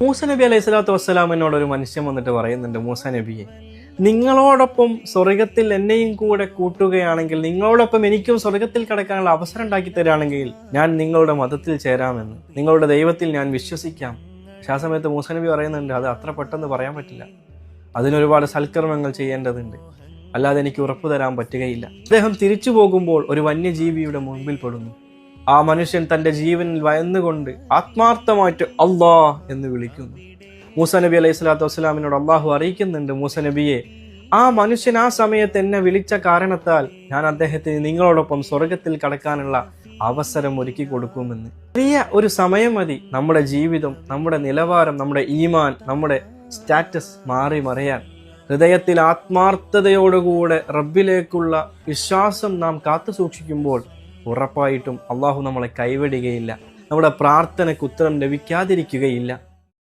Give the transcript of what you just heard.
മൂസ നബി അലൈഹി സ്വലാത്തു വസ്സലാമിനോട് ഒരു മനുഷ്യൻ വന്നിട്ട് പറയുന്നുണ്ട്, മൂസ നബിയെ, നിങ്ങളോടൊപ്പം സ്വർഗത്തിൽ എന്നെയും കൂടെ കൂട്ടുകയാണെങ്കിൽ, നിങ്ങളോടൊപ്പം എനിക്കും സ്വർഗത്തിൽ കടക്കാനുള്ള അവസരം ഉണ്ടാക്കി തരാണെങ്കിൽ ഞാൻ നിങ്ങളുടെ മതത്തിൽ ചേരാമെന്ന്, നിങ്ങളുടെ ദൈവത്തിൽ ഞാൻ വിശ്വസിക്കാം. പക്ഷെ ആ സമയത്ത് മൂസ നബി പറയുന്നുണ്ട്, അത് അത്ര പെട്ടെന്ന് പറയാൻ പറ്റില്ല, അതിനൊരുപാട് സൽക്കർമ്മങ്ങൾ ചെയ്യേണ്ടതുണ്ട്, അല്ലാതെ എനിക്ക് ഉറപ്പു തരാൻ പറ്റുകയില്ല. അദ്ദേഹം തിരിച്ചു പോകുമ്പോൾ ഒരു വന്യജീവിയുടെ മുൻപിൽ പെടുന്നു. ആ മനുഷ്യൻ തൻ്റെ ജീവനിൽ ഭയന്നുകൊണ്ട് ആത്മാർത്ഥമായിട്ട് അല്ലാ എന്ന് വിളിക്കുന്നു. മൂസ നബി അലൈഹി സ്വലാത്തു വസ്സലാമിനോട് അള്ളാഹു അറിയിക്കുന്നുണ്ട്, മൂസ നബിയെ, ആ മനുഷ്യൻ ആ സമയത്ത് എന്നെ വിളിച്ച കാരണത്താൽ ഞാൻ അദ്ദേഹത്തിന് നിങ്ങളോടൊപ്പം സ്വർഗത്തിൽ കടക്കാനുള്ള അവസരം ഒരുക്കി കൊടുക്കുമെന്ന്. ചെറിയ ഒരു സമയം മതി നമ്മുടെ ജീവിതം, നമ്മുടെ നിലവാരം, നമ്മുടെ ഈമാൻ, നമ്മുടെ സ്റ്റാറ്റസ് മാറി മറിയാൻ. ഹൃദയത്തിൽ ആത്മാർത്ഥതയോടുകൂടെ റബ്ബിലേക്കുള്ള വിശ്വാസം നാം കാത്തു സൂക്ഷിക്കുമ്പോൾ ഉറപ്പായിട്ടും അള്ളാഹു നമ്മളെ കൈവിടുകയില്ല, നമ്മുടെ പ്രാർത്ഥനയ്ക്ക് ഉത്തരം ലഭിക്കാതിരിക്കുകയില്ല.